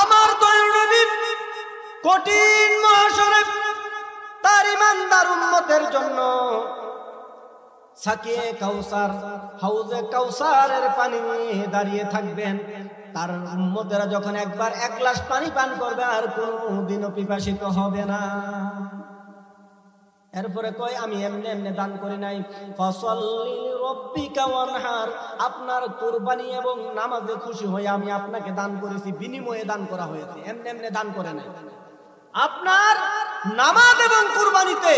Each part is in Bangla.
আমার দয়ার নবী কঠিন মহাশরে তার ইমানদার উম্মতের জন্য সাকিয়ে কাউসার, হাউজে কাউসারের পানি নিয়ে দাঁড়িয়ে থাকবেন। তার উম্মতেরা যখন একবার এক গ্লাস পানি পান করবে আর কোনদিনও পিপাসিত হবে না। এরপরে কয় আমি এমনি এমনি দান করি নাই, ফাসাল্লি লিরাব্বিকা ওয়ানহার, আপনার কুরবানি এবং নামাজে খুশি হয়ে আমি আপনাকে দান করেছি, বিনিময়ে দান করা হয়েছে, এমনি এমনি দান করে নাই। আপনার নামাজ এবং কুরবানিতে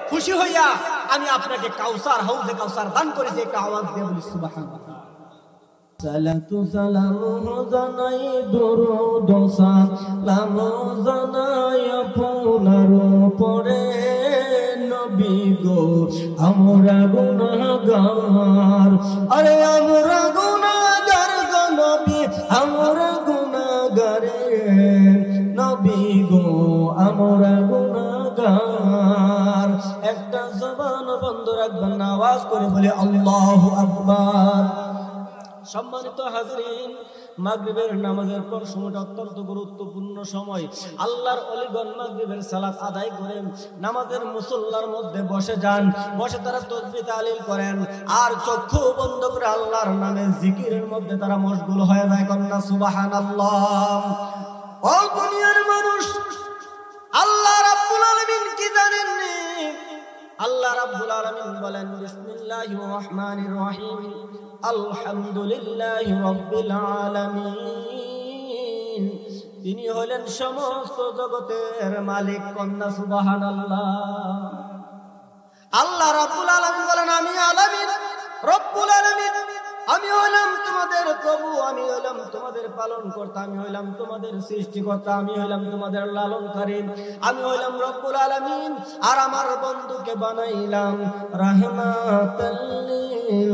খুশি হইয়া আমি আপনাকে কাউসার, হাউজে কাউসার দান করেছি। একটা আওয়াজ দিয়ে বলি সুবহানাল্লাহ। সালাতু সালামু জানাই দরুদ সালাম জানাই আপনার উপরে নবী গো আমরা গুনাহগার, আরে আমরা গুনাহগার গো নবী আমরা গুনাহগার, নবী গো আমরা গুনাহগার। একটা জবান বন্ধ রাখবেন না, আওয়াজ করে বলে আল্লাহু আকবার। সম্মানিত হাজরিন, মাগরিবের নামাজের পর সময়টা অত্যন্ত গুরুত্বপূর্ণ সময়। আল্লাহর ওলিগণ মাগরিবের সালাত আদায় করেন, নামাজের মুসল্লার মধ্যে বসে যান, বসে তারা তাসবিহ তাহলিল করেন আর চক্ষু বন্ধ করে আল্লাহর নামে জিকিরের মধ্যে তারা মশগুল হয়ে যায়। কন্যা সুবহানাল্লাহ। ও দুনিয়ার মানুষ, আল্লাহ রাব্বুল আলামিন কি জানেননি? আল্লাহ রাব্বুল আলামিন বলেন বিসমিল্লাহির রহমানির রহিম, আলহামদুলিল্লাহি রাব্বিল আলামিন। তিনি হলেন সমস্ত জগতের মালিক। কন্যা সুবহানাল্লাহ। আল্লাহ রাব্বুল আলামিন বলেন আমি আলামিন রব্বুল আলামিন, আমি হইলাম তোমাদের প্রভু, আমি হইলাম তোমাদের পালন কর্তা, আমি হইলাম তোমাদের সৃষ্টিকর্তা, আমি হইলাম তোমাদের লালনকারী, আমি হইলাম রব্বুল আলামিন। আর আমার বন্ধুকে বানাইলাম রাহমাতাল লিল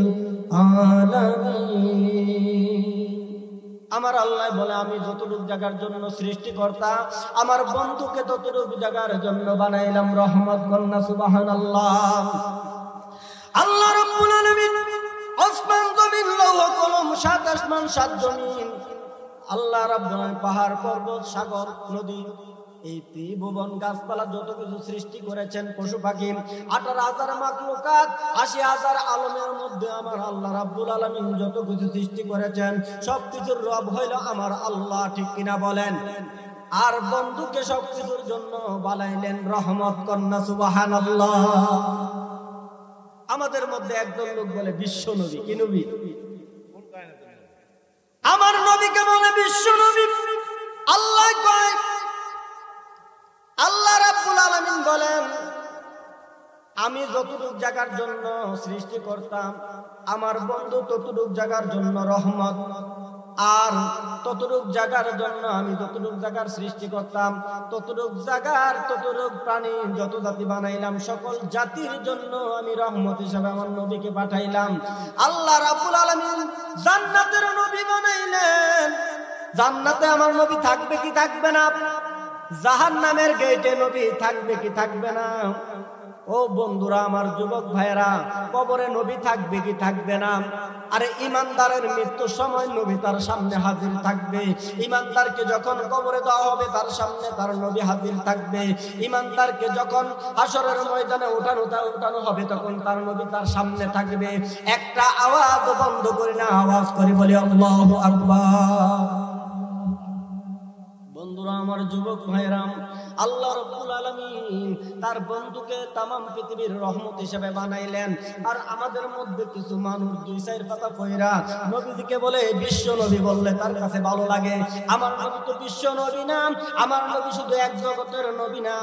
আলামিন। আমার আল্লাহ বলে আমি যতটুকু জায়গার জন্য সৃষ্টিকর্তা, আমার বন্ধুকে ততটুকু জায়গার জন্য বানাইলাম রহমত। কন্যা সুবহানাল্লাহ। আল্লাহ রাব্বুল আলামিন আসমান জমিন লৌহ কলম, সাত আসমান সাত জমিন, আল্লাহ রাব্বুল আলামিন পাহাড় পর্বত সাগর নদী, এই ত্রিভুবন গাছপালা যত কিছু সৃষ্টি করেছেন, পশু পাখি 18,000 মাখলুকাত, 80,000 আলমের মধ্যে আমার আল্লাহ রাব্বুল আলামিন যত কিছু সৃষ্টি করেছেন সবকিছুর রব হইল আমার আল্লাহ। ঠিক কিনা বলেন? আর বন্ধুকে সবকিছুর জন্য বানাইলেন রহমত। কন্যা সুবহানাল্লাহ। আমাদের মধ্যে একদল লোক বলে বিশ্ব নবী। কি নবী? আমার নবীকে বলে বিশ্ব নবী। আল্লাহ কয়, আল্লাহ রাব্বুল আলামিন বলেন আমি যতটুক জায়গার জন্য সৃষ্টি করতাম, আমার বন্ধু ততটুক জায়গার জন্য রহমত। আর ততটুক জায়গার জন্য আমি যতটুক জায়গার সৃষ্টি করতাম, ততটুক জায়গার ততটুক প্রাণী যত জাতি বানাইলাম, সকল জাতির জন্য আমি রহমত হিসেবে আমার নবীকে পাঠাইলাম। আল্লাহ রাব্বুল আলামিন জান্নাতের নবী বানাইলেন। জান্নাতে আমার নবী থাকবে কি থাকবে না? জাহান্নামের গেটে নবী থাকবে কি থাকবে না? ও বন্ধুরা, আমার যুবক ভাইরা, কবরে নবী থাকবে কি থাকবে না? আরে ইমানদারের মৃত্যুর সময় নবী তার সামনে হাজির থাকবে। ইমানদারকে যখন কবরে দেওয়া হবে তার সামনে তার নবী হাজির থাকবে। ইমানদারকে যখন হাসরের ময়দানে উঠানো হবে তখন তার নবী তার সামনে থাকবে। একটা আওয়াজ বন্ধ করি না, আওয়াজ করে বলি আল্লাহু আকবার। বন্ধুরা, আমার যুবক ভাইরা, আল্লাহ রাব্বুল আলামিন তার বন্ধুকে তামাম পৃথিবীর রহমত হিসেবে বানাইলেন। আর আমাদের মধ্যে কিছু মানুষ 2-4 পাতা কইরা নবীজিকে বলে বিশ্ব নবী, বললে তার কাছে ভালো লাগে। আমার নবী তো বিশ্ব নবী না, আমার নবী শুধু এক জগতের নবী না,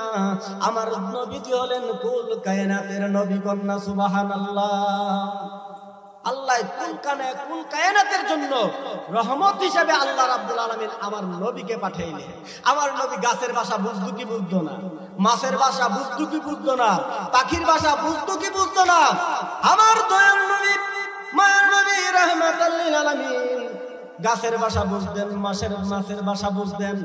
আমার নবীজি হলেন কুল কায়নাতের নবী। কন্যা সুবহানাল্লাহ। আল্লাহ কুল কায়নাতের জন্য রহমত হিসেবে আল্লাহ রাব্বুল আলামিন আমার নবীকে পাঠাইলেন। আমার নবী গাছের ভাষা বুঝতো কি বুঝতো না, মাছের ভাষা বুঝতো কি বুঝতো না, পাখির ভাষা বুঝতো কি বুঝতো না। আমার দয়াল নবী, মায়ার নবী রাহমাতাল লিল আলামিন গাছের ভাষা বুঝতেন, মাছের ভাষা বুঝতেন,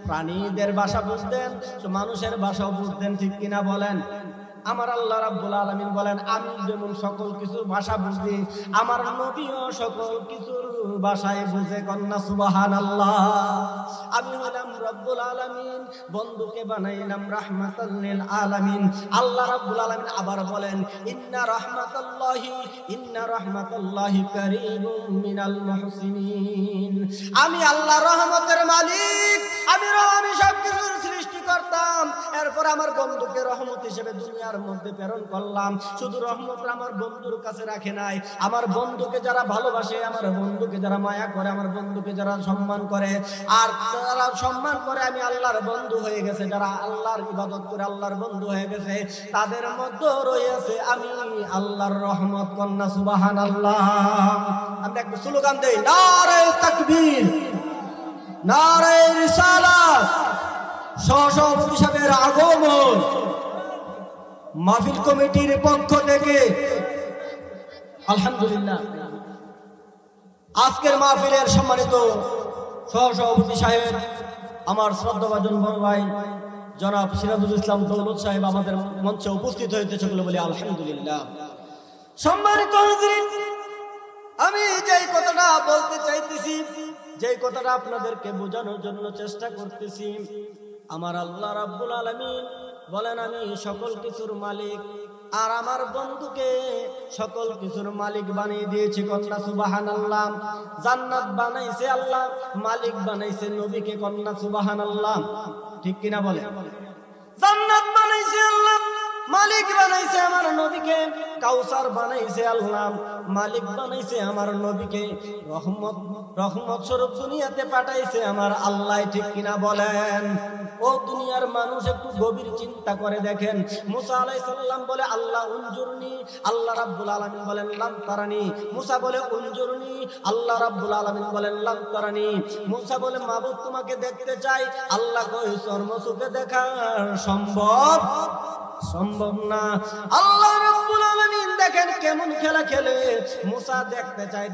প্রাণীদের ভাষা বুঝতেন, মানুষের ভাষাও বুঝতেন। ঠিক কিনা বলেন? আমার আল্লাহ রাব্বুল আলামিন বলেন আমি যেমন সকল কিছুর ভাষা বুঝি, আমার নবীও সকল কিছুর ভাষায় বুঝে। কন্যা সুবহানাল্লাহ। আমি হলাম রব্বুল আলামিন, বন্ধুকে বানাইলাম রাহমাতাল লিল আলামিন। আল্লাহ রাব্বুল আলামিন আবার বলেন ইন্না রাহমাতাল্লাহি কারীমুম মিনাল মুহসিনিন। আমি আল্লাহ রহমতের মালিক, আমি সবকিছুর সৃষ্টিকর্তাম। এরপর আমার বন্ধুকে রহমত হিসেবে দুনিয়ার মধ্যে প্রেরণ করলাম। শুধু রহমত আমার বন্ধুর কাছে রাখে নাই, আমার বন্ধুকে যারা ভালোবাসে, আমার বন্ধুকে যারা মায়া করে, আমার বন্ধুকে যারা সম্মান করে, আর যারা সম্মান করে আমি আল্লাহর বন্ধু হয়ে গেছে, যারা আল্লাহর ইবাদত করে আল্লাহর বন্ধু হয়ে গেছে, তাদের মধ্যে রয়েছে আমি আল্লাহর রহমত। কন্যা সুবহানাল্লাহ। আমরা একটু স্লোগান দেই, নারে তাকবীর, নারে রিসালাত। সহসভাপতি সাহেবের আগমন, মাহফিল কমিটির পক্ষ থেকে আলহামদুলিল্লাহ। আজকের মাহফিলের সম্মানিত সহসভাপতি সাহেব, আমার শ্রদ্ধাভাজন বড় ভাই জনাব সিরাজুল ইসলাম দৌলত সাহেব আমাদের মঞ্চে উপস্থিত হয়েছে, বলে বলি আলহামদুলিল্লাহ। সম্মানিত হাজিরিন, আমি যেই কথাটা বলতে চাইতেছি, যেই কথাটা আপনাদেরকে বোঝানোর জন্য চেষ্টা করতেছি, আমার আল্লাহ রাব্বুল আলামিন বলেন আমি সকল কিছুর মালিক, আর আমার বন্ধুকে সকল কিছুর মালিক বানিয়ে দিয়েছি। কন্যা সুবহানাল্লাহ। জান্নাত বানাইছে আল্লাহ, মালিক বানাইছে নবীকে। কন্যা সুবহানাল্লাহ। ঠিক কিনা বলে? জান্নাত বানাইছে আল্লাহ, মালিক বানাইছে আমার নবীকে। কাউসার বানাইছে আল্লাহ, মালিক বানাইছে আমার নবীকে। রহমত স্বরূপ দুনিয়াতে পাঠাইছে আমার আল্লাহ। ঠিক কিনা বলেন? ও দুনিয়ার মানুষ, একটু গভীর চিন্তা করে দেখেন। মুসা আলাইহিস সালাম বলে আল্লাহ উনজুরনি, আল্লাহ রাব্বুল আলামিন বলেন লাম তারানি। মুসা বলে উনজুরনি, আল্লাহ রাব্বুল আলামিন বলেন লাম তারানি। মুসা বলে মাবুদ তোমাকে দেখতে চাই, আল্লাহ কই চর্মচোখে দেখা সম্ভব না। আল্লাহ রাব্বুল আলামিন দেখেন কেমন খেলা খেলে। মুসা দেখতে চায়,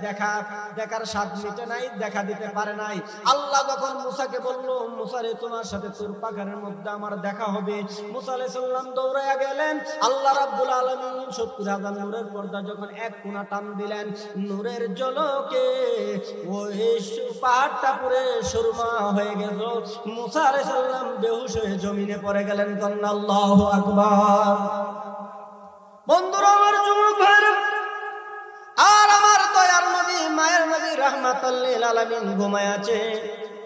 দেখার স্বাদ মিটে নাই, দেখা দিতে পারে নাই। আল্লাহ যখন মুসাকে বলল, মুসা রে তোমার সাথে তোর পাখারের মধ্যে আমার দেখা হবে, মুসা আলাইহিস সালাম দৌড়ায়া গেলেন। আল্লাহ রাব্বুল আলামিন ৭০,০০০ নূরের পর্দা যখন এক কোণা টান দিলেন, নূরের ঝলকে ওই পাহাড়টা পুরে সুরমা হয়ে গেল। মুসা আলাইহিস সালাম বেহুশ হয়ে জমিনে পড়ে গেলেন। কন্যা আল্লাহু আকবার। বন্ধুরা আমার, যুবক ভাইরা, আর আমার দয়ার নবী মায়ের নবী রাহমাতাল লিল আলামিন ঘুমায় আছে।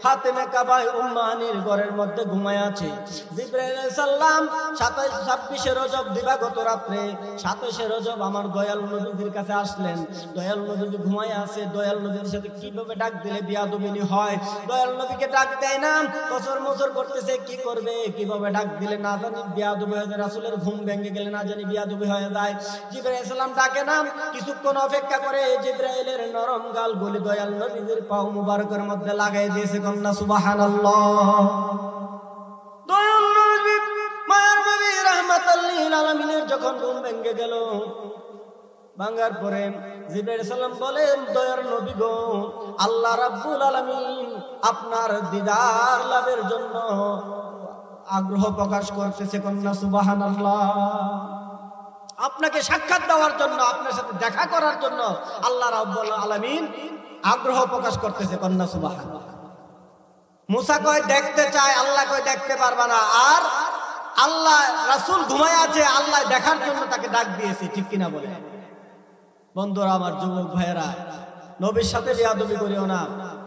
ফাতেমা কাবাই উম্মাহানির ঘরের মধ্যে ঘুমায় আছে। জিবরাইল আলাইহিস সালাম 26 রজব দিবাগত রাত্রে 27 রজব আমার দয়াল নবীর কাছে আসলেন। দয়াল নবী ঘুমায় আছে। দয়াল নবীর সাথে কিভাবে ডাক দিলে বিয়াদবিনী হয়? দয়াল নবীকে ডাক দেয় না, কসর মসর করতেছে, কি করবে, কিভাবে ডাক দিলে না জানি বিয়াদবি হয়ে যায়। রাসূলের ঘুম ভেঙে গেলে না জানি বিয়াদবি হয়ে যায়। জিবরাইল আলাইহিস সালাম ডাকে না, কিছুক্ষণ অপেক্ষা করে জিবরাইলের নরম গাল গলি দয়াল নবীর পাও মুবারকের মধ্যে লাগাই দিয়েছে। কন্যা সুবহানাল্লাহ। দয়াল নবী মায়ের নবী রাহমাতাল লিল আলামিনের যখন ঘুম ভেঙে গেল, ভাঙার পরে জিবরাইল সালাম বলেন, দয়ার নবী গো, আল্লাহ রাব্বুল আলামিন আপনার দিদার লাভের জন্য আগ্রহ প্রকাশ করতেছে। কন্যা সুবহানাল্লাহ। আপনাকে সাক্ষাৎ দেওয়ার জন্য, আপনার সাথে দেখা করার জন্য আল্লাহ রাব্বুল আলামিন আগ্রহ প্রকাশ করতেছে। কন্যা সুবহানাল্লাহ। মুসা কয় দেখতে চায়, আল্লাহ কয় দেখতে পারবা না। আর আল্লাহ, রাসূল ঘুমায় আছে, আল্লাহ দেখার জন্য তাকে ডাক দিয়েছে। ঠিক কিনা বলে? বন্ধুরা আমার, যুবক ভাইয়েরা, নবীর সাথে বিয়াদবি করিও না।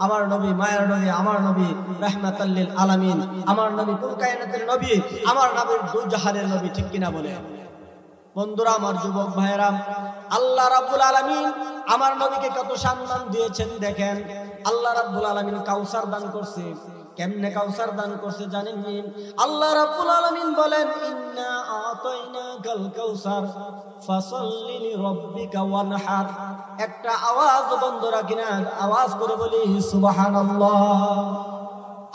আমার নবী মায়ের নবী, আমার নবী রাহমাতাল লিল আলামিন, আমার নবী কুল কায়নাতের নবী, আমার নবীর দুই জাহানের নবী। ঠিক কিনা বলে? বন্ধুরা আমার, যুবক ভাইয়েরা, আল্লাহ রাব্বুল আলামিন আমার নবীকে কত সম্মান দিয়েছেন দেখেন। আল্লাহ রাব্বুল আলামিন কাউসার দান করছে। কেমনে কাউসার দান করছে জানেন? আল্লাহ রাব্বুল আলামিন বলেন, ইন্না আতাইনাকাল কাউসার ফাসাল্লি লিরাব্বিকা ওয়ানহার। একটা আওয়াজ বন্ধুরা কিনা আওয়াজ করে বলি সুবহানাল্লাহ।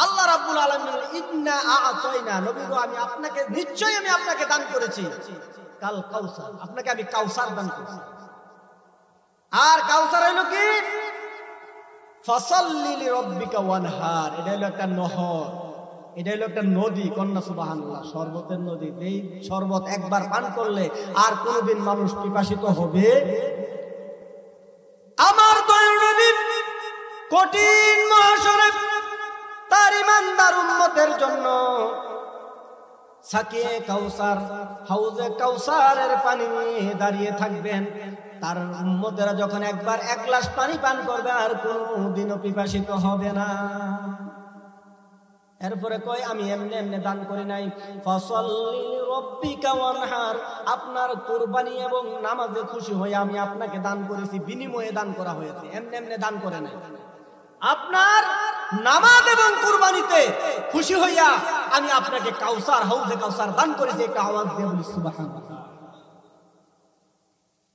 আল্লাহ রাব্বুল আলামিন ইন্না আতাইনা, নবী গো আমি আপনাকে, নিশ্চয়ই আমি আপনাকে দান করেছি কাল কাউসার, আপনাকে আমি কাউসার দান করেছি। আর কাউসার হইল কি? ফাসাল্লি লিরাব্বিকা ওয়ানহার। এটা হলো একটা নহর, এটা হলো একটা নদী। কন্যা সুবহানাল্লাহ। শরবতের নদী। এই শরবত একবার পান করলে আর কোনদিন মানুষ পিপাসিত হবে। আমার দয়ার নবী কঠিন মহাশরে তার ইমান উম্মতের জন্য সাকিয়ে কাউসার, হাউজে কাউসারের পানি নিয়ে দাঁড়িয়ে থাকবেন। তার উম্মতেরা যখন একবার এক গ্লাস পানি পান করবে আর কোনদিনও পিপাসিত হবে না। এরপরে কয় আমি এমনি এমনি দান করি নাই, ফাসাল্লি লিরাব্বিকা ওয়ানহার, আপনার কুরবানি এবং নামাজে খুশি হয়ে আমি আপনাকে দান করেছি, বিনিময়ে দান করা হয়েছে, এমনি এমনি দান করে নাই। আপনার নামাজ এবং কুরবানিতে খুশি হইয়া আমি আপনাকে কাউসার, হাউজে কাউসার দান করেছি। একটা আওয়াজ দিয়ে বলি সুবহানাল্লাহ।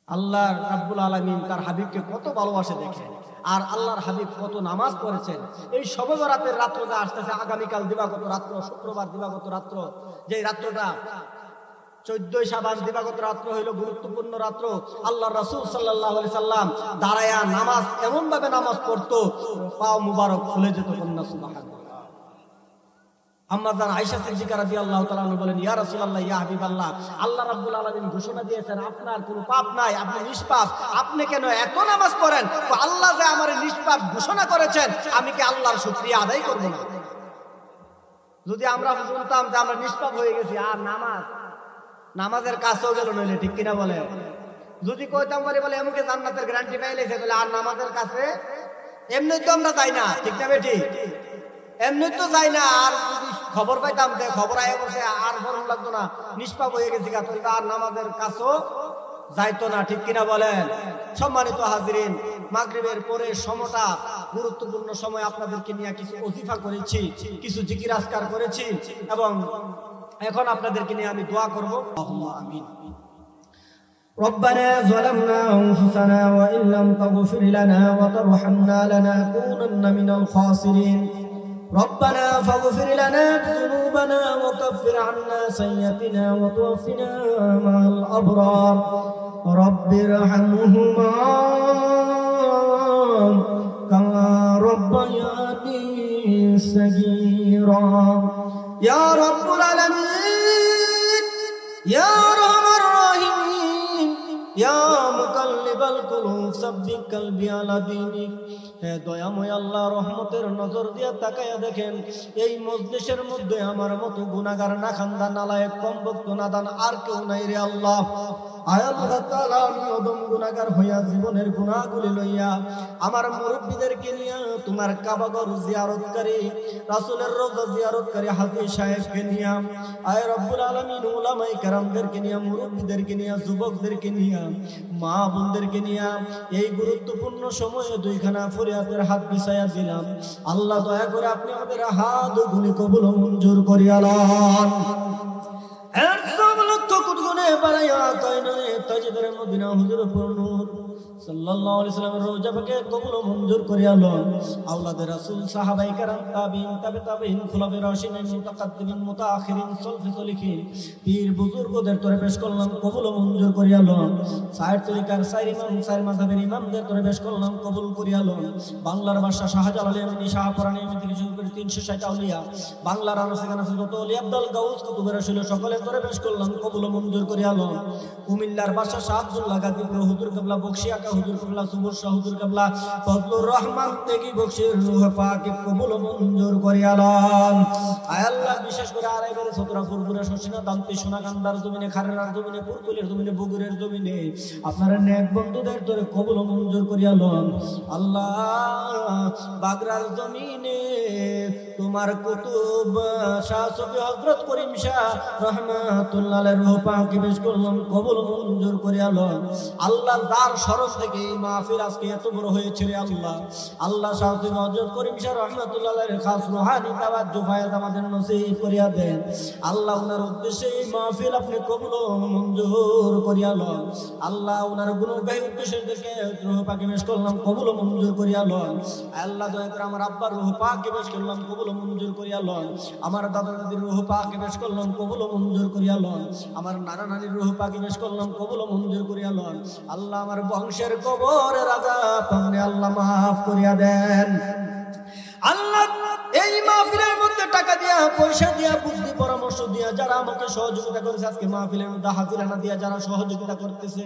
আল্লাহ রাব্বুল আলামিন তার হাবিবকে কত ভালোবাসে দেখেন, আর আল্লাহর হাবিব কত নামাজ পড়েছেন। এই শবে বরাতের রাত্র যা আসতেছে, আগামীকাল দিবাগত রাত্র, শুক্রবার দিবাগত রাত্র, যে রাত্রটা 14 শাবান দিবাগত রাত্র হইল গুরুত্বপূর্ণ রাত্র। আল্লাহর রাসূল সাল্লাল্লাহু আলাইহি সাল্লাম দাঁড়ায়া নামাজ এমন ভাবে নামাজ পড়তো, পা মুবারক খুলে যেত। কন্যা সুবহানাল্লাহ। আম্মা জান আয়েশা সিদ্দিকা রাদিয়াল্লাহু তাআলা আনহা বলেন, ইয়া রাসূলুল্লাহ, ইয়া হাবিবাল্লাহ, আল্লাহ রাব্বুল আলামিন ঘোষণা দিয়েছেন আপনার কোনো পাপ নাই, আপনি নিষ্পাপ, আপনি কেন এত নামাজ পড়েন? তো আল্লাহ যে আমারে নিষ্পাপ ঘোষণা করেছেন, আমি কি আল্লাহর শুকরিয়া আদায় করব না? যদি আমরা শুনতাম যে আমরা নিষ্পাপ হয়ে গেছি, আর নামাজের কাছেও গেল নইলে, ঠিক কিনা বলে? যদি কইতাম পারি বলে এমকে জান্নাতের গ্যারান্টি পাইলেছে, বলে আর নামাজের কাছে এমনি তো আমরা যাই না, ঠিক না বেটি? এমনি তো যাই না। আর যদি খবর পাইতাম যে খবর আয়া বসে আর গরম লাগতো না, নিষ্পাপ হয়ে গেছি, আর নামাজের কাছেও যাইতো না, ঠিক কিনা বলেন? সম্মানিত হাজিরিন, মাগরিবের পরে সময়টা গুরুত্বপূর্ণ সময়, আপনাদেরকে নিয়ে কিছু ওজিফা করেছি, কিছু জিকির আজকার করেছি, এবং এখন আপনাদেরকে নিয়ে আমি দোয়া করব। আল্লাহুম্মা আমিন। ربنا ظلمنا أنفسنا وإن لم تغفر لنا وترحمنا لنكونن من الخاسرين ربنا فاغفر لنا ذنوبنا وكفر عنا سيئاتنا وتوفنا مع الأبرار رب ارحمهما كما ربياني صغيرا يا رب العالمين يا أرحم الراحمين يا مقلب القلوب ثبت قلبي على دينك। হে দয়াময় আল্লাহ, রহমতের নজর দিয়ে তাকায়া দেখেন, এই মজলিসের মধ্যে আমার মতো গুনাহগার, না খান্দা, নালায়েক, কমবক্ত, নাদান আর কেউ নাই রে আল্লাহ। আয় আল্লাহ তাআলা, আমি অদম গুনাহগার হইয়া জীবনের গুনাহগুলি লইয়া আমার মুরব্বিদেরকে নিয়ে, তোমার কাবাগর জিয়ারতকারী, রাসূলের রওজা জিয়ারতকারী হাজী সাহেবকে নিয়ে, আয় রব্বুল আলামিন, উলামায়ে কেরামদেরকে নিয়ে, মুরব্বিদেরকে নিয়ে, যুবকদেরকে নিয়ে, মা বোনদেরকে নিয়ে এই গুরুত্বপূর্ণ সময়ে দুইখানা ফরিয়াদের হাত বিছায়া দিলাম। আল্লাহ দয়া করে আপনি আমাদের হাত গুলি কবুল ও মঞ্জুর করিয়া লন। মদিনা হুজুর নূর সাল্লাল্লাহু আলাইহি ওয়াসাল্লামের রওজা পাকে কবুল ও মঞ্জুর করিয়া লন। আওলাদে রাসূল, সাহাবায়ে কেরাম, তাবিঈন, তাবিঈন, খুলাফায়ে রাশিদিন, মুতাকাদ্দিমিন, মুতাআখিরিন, সলফে সলিহিন, পীর বুজুর্গদের তরে পেশ করলাম, কবুল ও মঞ্জুর করিয়া লন। সাইর তরিকার সাইর ইমাম, সাইর মাযহাবের ইমামদের তরে পেশ করলাম, কবুল করিয়া লন। বাংলার বাদশা শাহজালাল এমনি, শাহপরাণ এমনি থেকে শুরু করে 360 আউলিয়া, বাংলার আনাসে যত ওলি আব্দুল গাউস কুতুবের রাসূল সকলের তরে পেশ করলাম, কবুল ও মঞ্জুর করিয়া লন। কুমিল্লার বাদশা শাহ আব্দুল্লাহ গাজীপুর হুজুর কিবলা, বকশিয়া হুজুর কিবলা, সুবুর শাহ হুজুর কিবলা, ফজলুর রহমান তেগি বকশির রূহ পাকে কবুল ও মঞ্জুর করিয়া লন। আয় আল্লাহ, বিশেষ করে আড়াইবারে, সতরা, ফুরফুরা, শর্ষিনা, দান্তি, সোনাকান্দার জমিনে, খারেরার জমিনে, পুরতুলের জমিনে, বগুড়ের জমিনে আপনার নেক বন্ধুদের ধরে কবুল ও মঞ্জুর করিয়া লন। আল্লাহ, বাগরার জমিনে তোমার কুতুব শাহ সুফি হযরত করিম শাহ রাহমাতুল্লাহ আলাইহির রূহ পাকে পেশ করলাম, কবুল ও মঞ্জুর করিয়া লন। আল্লাহ, যার শরফ থেকে এই মাহফিল আজকে এত বড় হয়েছে রে আল্লাহ, আল্লাহ শাহ সুফি হযরত করিম শাহ রাহমাতুল্লাহ আলাইহির খাস রূহানি তাওয়াজ্জু ফায়েজ আমাদের নসিব করিয়া দেন। আল্লাহ, ওনার উদ্দেশ্যে এই মাহফিল আপনি কবুল ও মঞ্জুর করিয়া লন। আল্লাহ, ওনার গুণগাহী উদ্দেশ্যকে রূহ পাকে পেশ করলাম, কবুল ও মঞ্জুর করিয়া লন। আল্লাহ, দয়া করে আমার আব্বার রূহ পাকে পেশ করলাম, কবুল ও মঞ্জুর করিয়া লন। আমার দাদা দাদির রূহ পাকে পেশ করলাম, কবুল ও মঞ্জুর করিয়া লন। আমার নানা নানির রূহ পাকে পেশ করলাম, কবুল ও মঞ্জুর করিয়া লন। আল্লাহ, আমার বংশের কবরের আযাব আপনি আল্লাহ মাফ করিয়া দেন। আল্লাহ, এই মাহফিলের মধ্যে টাকা দিয়া, পয়সা দিয়া, বুদ্ধি পরামর্শ দিয়া যারা আমাকে সহযোগিতা করেছে, আজকে মাহফিলের মধ্যে হাজিরানা দিয়া যারা সহযোগিতা করতেছে,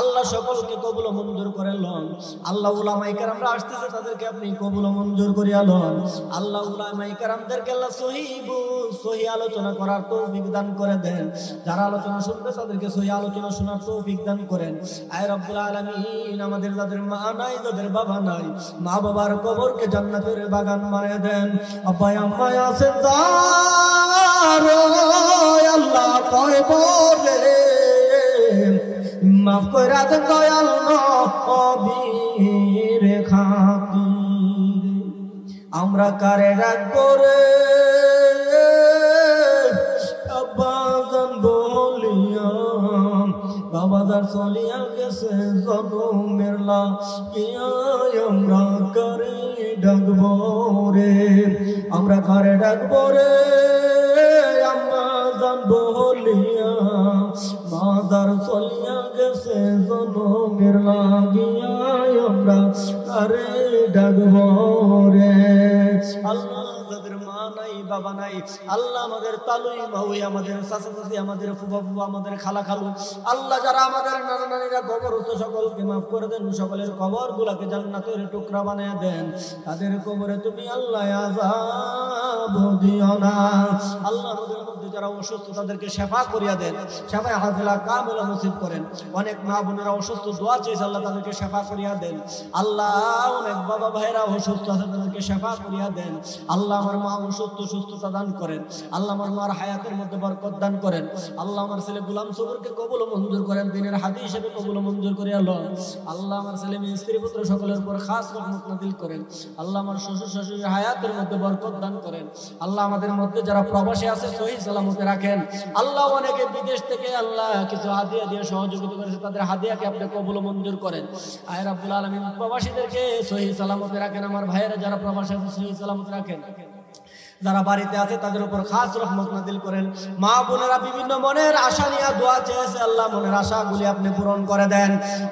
আল্লাহ সকলকে কবুল ও মঞ্জুর করে লন। আল্লাহ উলামায়ে কেরামরা আসতেছে, তাদেরকে আপনি কবুল ও মঞ্জুর করিয়া লন। আল্লাহ উলামায়ে কেরামদেরকে আল্লাহ সহি আলোচনা করার তৌফিক দান করে দেন। যারা আলোচনা শুনবে তাদেরকে সহি আলোচনা শোনার তৌফিক দান করেন। আয় রব্বুল আলামিন, আমাদের যাদের মা নাই, যাদের বাবা নাই, মা বাবার কবরকে জান্নাতের বাগান বানিয়ে দেন। আব্বা আম্মা আছেন আল্লাহ কবরে মাফ কইরা দেন দয়াল নবীর খাতিরে। আমরা কারে রাখবো রে আব্বাজান বলিয়া, বাবাজান চলিয়া গেছে জনমের লাগিয়া। আমরা কারে ডাকবো রে, আমরা কারে ডাকবো রে আম্মাজান বলিয়া, বাজার চলিয়া গেছে জনমের লাগিয়া। আমরা কারে ডাকবো রে। আল্লাহ যাদের মা নাই, বাবা নাই, আল্লাহ আমাদের তালুই মাউই, আমাদের চাচা চাচি, আমাদের ফুফা ফুফা, আমাদের খালা খালু, আল্লাহ যারা আমাদের নানা নানিরা কবরস্থ, সকলকে মাফ করে দেন। সকলের কবর গুলাকে জান্নাতের টুকরা বানিয়ে দেন। তাদের কবরে তুমি আল্লাহ আযাব দিও না। আল্লাহ আমাদের মধ্যে যারা অসুস্থ তাদেরকে শেফা করিয়া দেন, শেফায়ে হাজিলা কামিলা নসিব করেন। অনেক মা বোনেরা অসুস্থ, দোয়া চেয়েছে, আল্লাহ তাদেরকে শেফা করিয়া দেন। আল্লাহ অনেক বাবা ভাইরা অসুস্থ আছে, তাদেরকে শেফা করিয়া দেন। আল্লাহ আমার মা অসুস্থ, সুস্থতা দান করেন। আল্লাহ আমার মার হায়াতের মধ্যে বরকত দান করেন। আল্লাহ আমার ছেলে গোলাম সবুরকে কবুল ও মঞ্জুর করেন, দিনের হাদি হিসেবে কবুল ও মঞ্জুর করিয়া লন। আল্লাহ আমার ছেলে মেয়ে স্ত্রী পুত্র সকলের উপর খাস রহমত নাযিল করেন। আল্লাহ আমার শ্বশুর শাশুড়ির হায়াতের মধ্যে বরকত দান করেন। আল্লাহ আমাদের মধ্যে যারা প্রবাসী আছে সহি সালামতে রাখেন। আল্লাহ অনেকে বিদেশ থেকে আল্লাহ কিছু হাদিয়া দিয়ে সহযোগিতা করেছে, তাদের হাদিয়াকে আপনি কবুল ও মঞ্জুর করেন। আয় রাব্বুল আলামিন, প্রবাসীদেরকে সহি সালামতে রাখেন। আমার ভাইয়েরা যারা প্রবাসী আছে সহি সালামতে রাখেন। যারা বাড়িতে আছে তাদের উপর খাস রহমত নাযিল করেন। মা বোনেরা বিভিন্ন মনের আশা নিয়ে দোয়া চেয়েছে, আল্লাহ মনের আশাগুলি আপনি পূরণ করে দেন।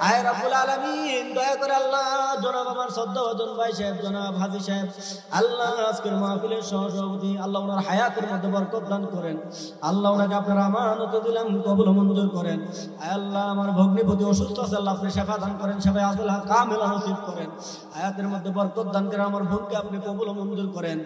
আয় রাব্বুল আলামিন, দয়া করে আল্লাহ জনাব আমার শ্রদ্ধাভাজন ভাই সাহেব, জনাব হাজী সাহেব, আল্লাহ আজকের মাহফিলের সহসভাপতি, আল্লাহ ওনার হায়াতের মধ্যে বরকত দান করেন। আল্লাহ ওনাকে আপনার আমানত দিলাম, কবুল ও মঞ্জুর করেন। আয় আল্লাহ আমার ভগ্নিপতি অসুস্থ আছে, আল্লাহ আপনি শেফা দান করেন, শেফায়ে আযলা কামিলা নসিব করেন। হায়াতের মধ্যে বরকত দান করেন। আমার বোনকে আপনি কবুল ও মঞ্জুর করেন।